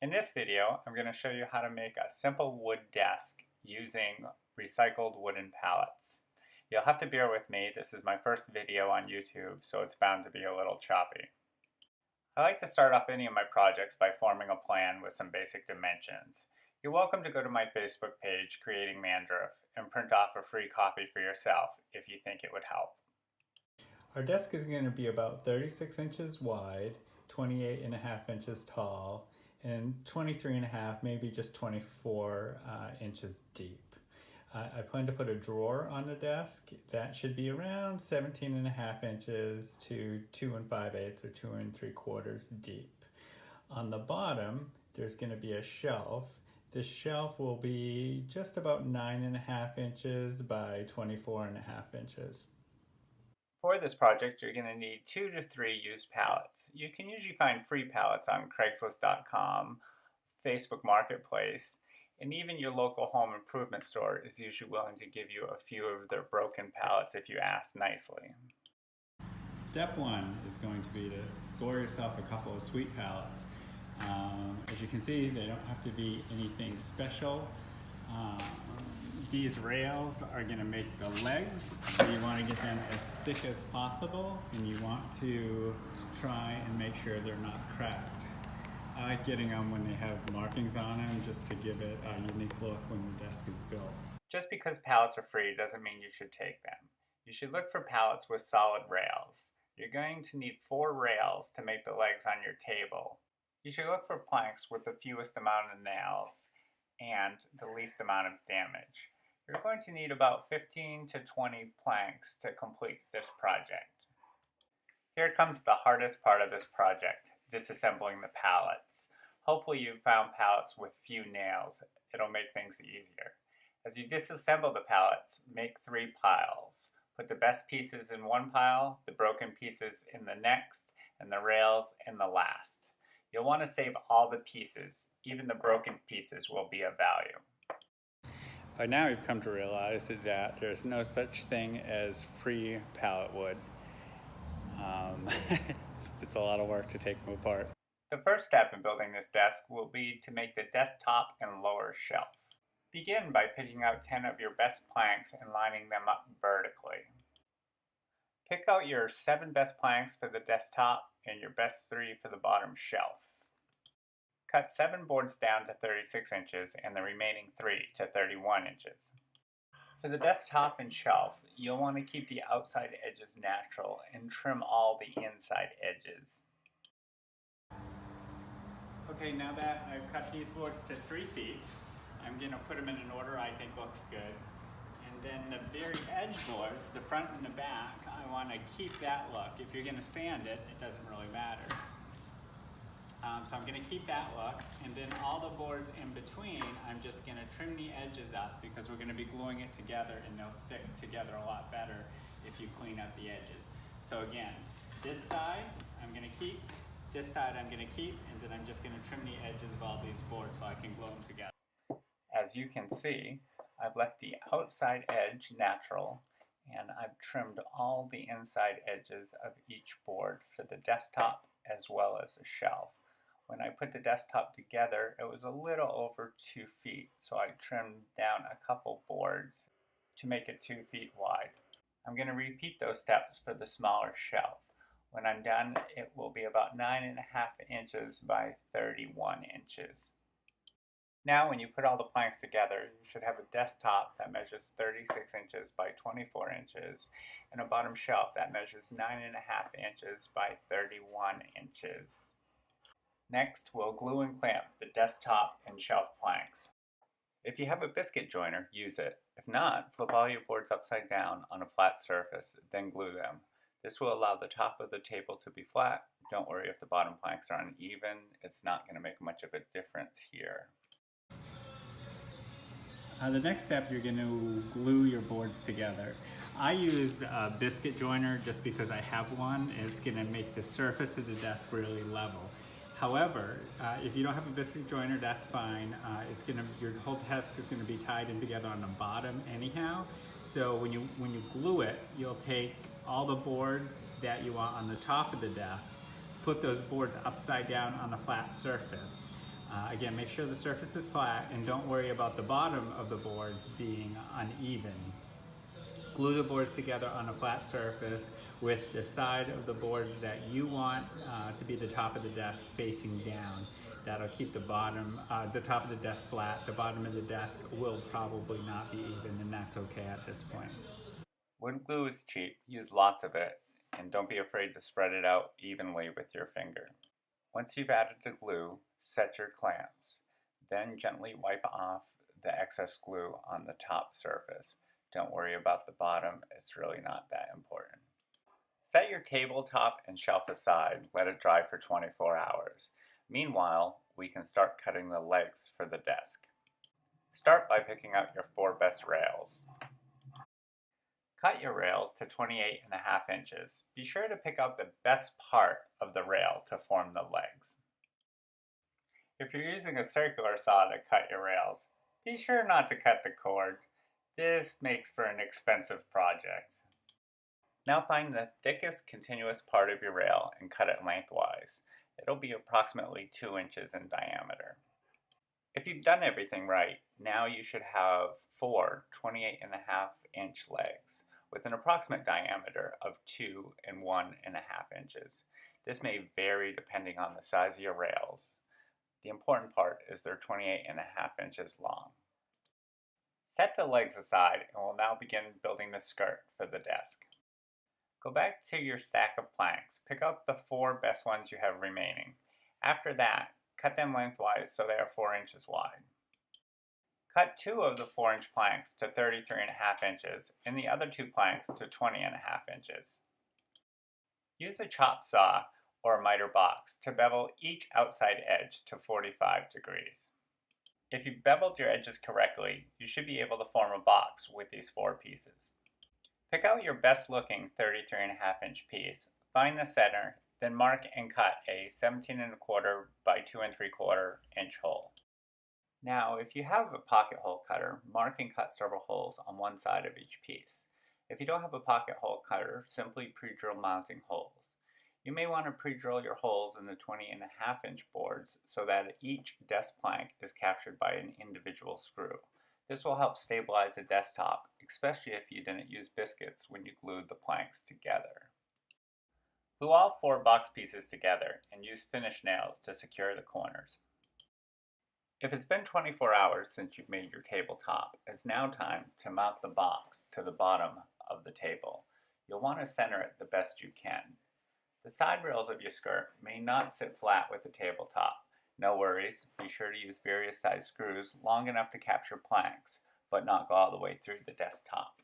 In this video, I'm going to show you how to make a simple wood desk using recycled wooden pallets. You'll have to bear with me, this is my first video on YouTube, so it's bound to be a little choppy. I like to start off any of my projects by forming a plan with some basic dimensions. You're welcome to go to my Facebook page, Creating Mandruff, and print off a free copy for yourself if you think it would help. Our desk is going to be about 36 inches wide, 28.5 inches tall, and 23.5, maybe just 24 inches deep. I plan to put a drawer on the desk that should be around 17.5 inches to 2 5/8 or 2 3/4 deep. On the bottom, there's going to be a shelf. This shelf will be just about 9.5 inches by 24.5 inches. For this project, you're going to need 2 to 3 used pallets. You can usually find free pallets on Craigslist.com, Facebook Marketplace, and even your local home improvement store is usually willing to give you a few of their broken pallets if you ask nicely. Step one is going to be to score yourself a couple of sweet pallets. As you can see, they don't have to be anything special. These rails are going to make the legs, so you want to get them as thick as possible, and you want to try and make sure they're not cracked. I like getting them when they have markings on them, just to give it a unique look when the desk is built. Just because pallets are free doesn't mean you should take them. You should look for pallets with solid rails. You're going to need 4 rails to make the legs on your table. You should look for planks with the fewest amount of nails and the least amount of damage. You're going to need about 15 to 20 planks to complete this project. Here comes the hardest part of this project, disassembling the pallets. Hopefully you found pallets with few nails. It'll make things easier. As you disassemble the pallets, make 3 piles. Put the best pieces in one pile, the broken pieces in the next, and the rails in the last. You'll want to save all the pieces. Even the broken pieces will be of value. By now we've come to realize that there's no such thing as free pallet wood. It's a lot of work to take them apart. The first step in building this desk will be to make the desktop and lower shelf. Begin by picking out 10 of your best planks and lining them up vertically. Pick out your 7 best planks for the desktop and your best 3 for the bottom shelf. Cut 7 boards down to 36 inches and the remaining 3 to 31 inches. For the desktop and shelf, you'll want to keep the outside edges natural and trim all the inside edges. Okay, now that I've cut these boards to 3 feet, I'm going to put them in an order I think looks good. And then the very edge boards, the front and the back, I want to keep that look. If you're going to sand it, it doesn't really matter. So I'm going to keep that look, and then all the boards in between, I'm just going to trim the edges up because we're going to be gluing it together and they'll stick together a lot better if you clean up the edges. So again, this side I'm going to keep, this side I'm going to keep, and then I'm just going to trim the edges of all these boards so I can glue them together. As you can see, I've left the outside edge natural, and I've trimmed all the inside edges of each board for the desktop as well as the shelf. When I put the desktop together, it was a little over 2 feet, so I trimmed down a couple boards to make it 2 feet wide. I'm going to repeat those steps for the smaller shelf. When I'm done, it will be about 9.5 inches by 31 inches. Now when you put all the planks together, you should have a desktop that measures 36 inches by 24 inches and a bottom shelf that measures 9.5 inches by 31 inches. Next, we'll glue and clamp the desktop and shelf planks. If you have a biscuit joiner, use it. If not, flip all your boards upside down on a flat surface, then glue them. This will allow the top of the table to be flat. Don't worry if the bottom planks are uneven. It's not going to make much of a difference here. The next step, you're going to glue your boards together. I used a biscuit joiner just because I have one. It's going to make the surface of the desk really level. However, if you don't have a biscuit joiner, that's fine. Your whole desk is going to be tied in together on the bottom anyhow. So when you glue it, you'll take all the boards that you want on the top of the desk, flip those boards upside down on a flat surface. Again, make sure the surface is flat and don't worry about the bottom of the boards being uneven. Glue the boards together on a flat surface with the side of the boards that you want to be the top of the desk facing down. That'll keep the top of the desk flat. The bottom of the desk will probably not be even, and that's okay at this point. Wood glue is cheap. Use lots of it, and don't be afraid to spread it out evenly with your finger. Once you've added the glue, set your clamps. Then gently wipe off the excess glue on the top surface. Don't worry about the bottom, it's really not that important. Set your tabletop and shelf aside, let it dry for 24 hours. Meanwhile, we can start cutting the legs for the desk. Start by picking out your 4 best rails. Cut your rails to 28.5 inches. Be sure to pick out the best part of the rail to form the legs. If you're using a circular saw to cut your rails, be sure not to cut the cord. This makes for an expensive project. Now find the thickest continuous part of your rail and cut it lengthwise. It'll be approximately 2 inches in diameter. If you've done everything right, now you should have 4 28.5-inch legs with an approximate diameter of 2 and 1.5 inches. This may vary depending on the size of your rails. The important part is they're 28.5 inches long. Set the legs aside and we'll now begin building the skirt for the desk. Go back to your stack of planks. Pick out the 4 best ones you have remaining. After that, cut them lengthwise so they are 4 inches wide. Cut 2 of the 4-inch planks to 33.5 inches and the other 2 planks to 20.5 inches. Use a chop saw or a miter box to bevel each outside edge to 45 degrees. If you beveled your edges correctly, you should be able to form a box with these 4 pieces. Pick out your best looking 33.5-inch piece, find the center, then mark and cut a 17.25 by 2.75 inch hole. Now, if you have a pocket hole cutter, mark and cut several holes on one side of each piece. If you don't have a pocket hole cutter, simply pre-drill mounting holes. You may want to pre-drill your holes in the 20.5-inch boards so that each desk plank is captured by an individual screw. This will help stabilize the desktop, especially if you didn't use biscuits when you glued the planks together. Glue all 4 box pieces together and use finish nails to secure the corners. If it's been 24 hours since you've made your tabletop, it's now time to mount the box to the bottom of the table. You'll want to center it the best you can. The side rails of your skirt may not sit flat with the tabletop. No worries, be sure to use various size screws long enough to capture planks, but not go all the way through the desktop.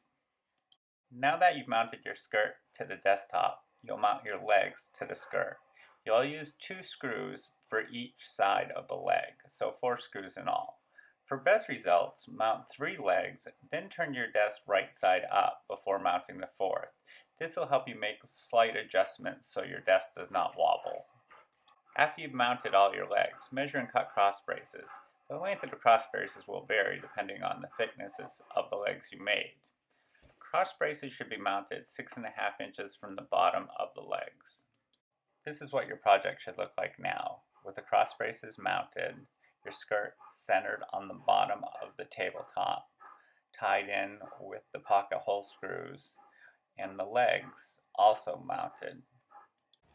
Now that you've mounted your skirt to the desktop, you'll mount your legs to the skirt. You'll use 2 screws for each side of the leg, so 4 screws in all. For best results, mount 3 legs, then turn your desk right side up before mounting the 4th. This will help you make slight adjustments so your desk does not wobble. After you've mounted all your legs, measure and cut cross braces. The length of the cross braces will vary depending on the thicknesses of the legs you made. Cross braces should be mounted 6.5 inches from the bottom of the legs. This is what your project should look like now, with the cross braces mounted, your skirt centered on the bottom of the tabletop, tied in with the pocket hole screws, and the legs also mounted.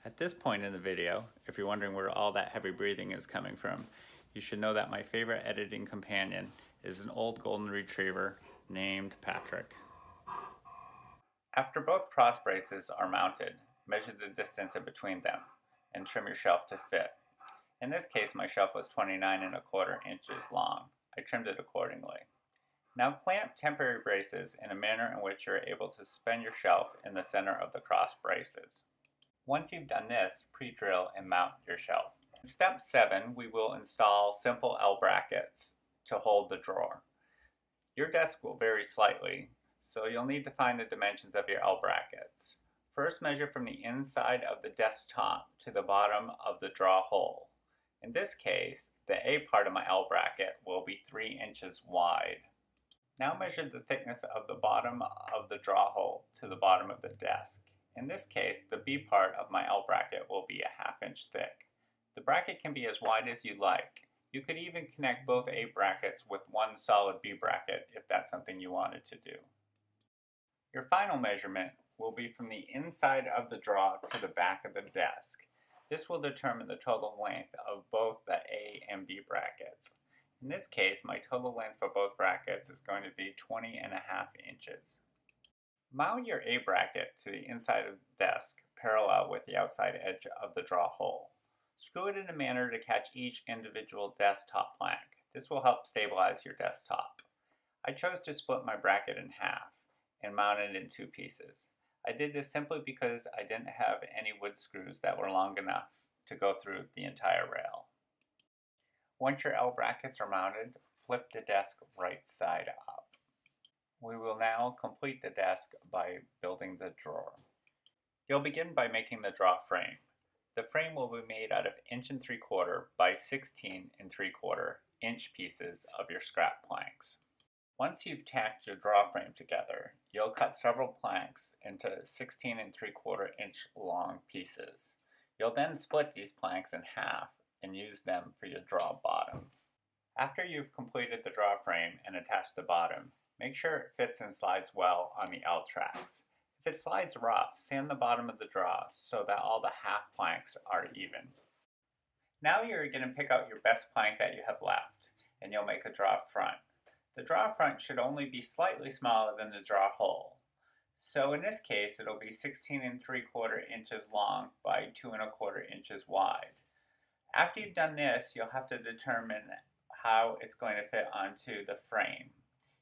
At this point in the video, if you're wondering where all that heavy breathing is coming from, you should know that my favorite editing companion is an old golden retriever named Patrick. After both cross braces are mounted, measure the distance in between them and trim your shelf to fit. In this case, my shelf was 29.25 inches long. I trimmed it accordingly. Now clamp temporary braces in a manner in which you're able to suspend your shelf in the center of the cross braces. Once you've done this, pre-drill and mount your shelf. In step 7, we will install simple L brackets to hold the drawer. Your desk will vary slightly, so you'll need to find the dimensions of your L brackets. First, measure from the inside of the desktop to the bottom of the draw hole. In this case, the A part of my L bracket will be 3 inches wide. Now measure the thickness of the bottom of the draw hole to the bottom of the desk. In this case, the B part of my L bracket will be a 1/2 inch thick. The bracket can be as wide as you like. You could even connect both A brackets with one solid B bracket if that's something you wanted to do. Your final measurement will be from the inside of the drawer to the back of the desk. This will determine the total length of both the A and B brackets. In this case, my total length for both brackets is going to be 20.5 inches. Mount your A bracket to the inside of the desk parallel with the outside edge of the drawer hole. Screw it in a manner to catch each individual desktop plank. This will help stabilize your desktop. I chose to split my bracket in half and mount it in 2 pieces. I did this simply because I didn't have any wood screws that were long enough to go through the entire rail. Once your L brackets are mounted, flip the desk right side up. We will now complete the desk by building the drawer. You'll begin by making the drawer frame. The frame will be made out of 1 3/4 by 16 3/4 inch pieces of your scrap planks. Once you've tacked your drawer frame together, you'll cut several planks into 16 3/4 inch long pieces. You'll then split these planks in half and use them for your drawer bottom. After you've completed the drawer frame and attached the bottom, make sure it fits and slides well on the L tracks. If it slides rough, sand the bottom of the drawer so that all the half planks are even. Now you're going to pick out your best plank that you have left, and you'll make a drawer front. The drawer front should only be slightly smaller than the drawer hole. So in this case, it'll be 16 3/4 inches long by 2 1/4 inches wide. After you've done this, you'll have to determine how it's going to fit onto the frame.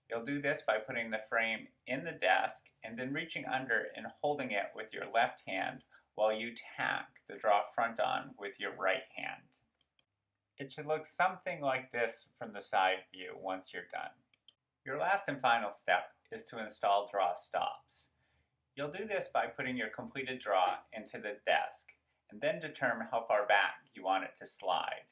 You'll do this by putting the frame in the desk and then reaching under and holding it with your left hand while you tack the drawer front on with your right hand. It should look something like this from the side view once you're done. Your last and final step is to install drawer stops. You'll do this by putting your completed drawer into the desk and then determine how far back you want it to slide.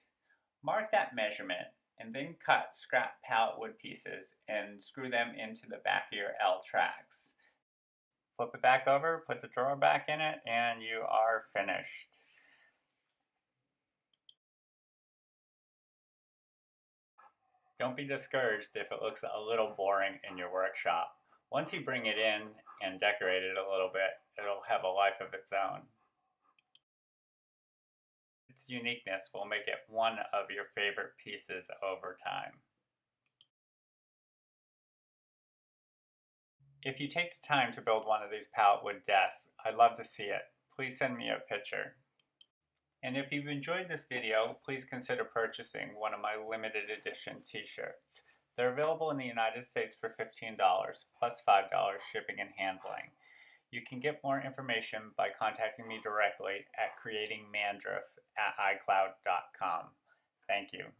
Mark that measurement and then cut scrap pallet wood pieces and screw them into the back of your L tracks. Flip it back over, put the drawer back in it, and you are finished. Don't be discouraged if it looks a little boring in your workshop. Once you bring it in and decorate it a little bit, it'll have a life of its own. Its uniqueness will make it one of your favorite pieces over time. If you take the time to build one of these pallet wood desks, I'd love to see it. Please send me a picture. And if you've enjoyed this video, please consider purchasing one of my limited edition t-shirts. They're available in the United States for $15 plus $5 shipping and handling. You can get more information by contacting me directly at creatingmandruff@icloud.com. Thank you.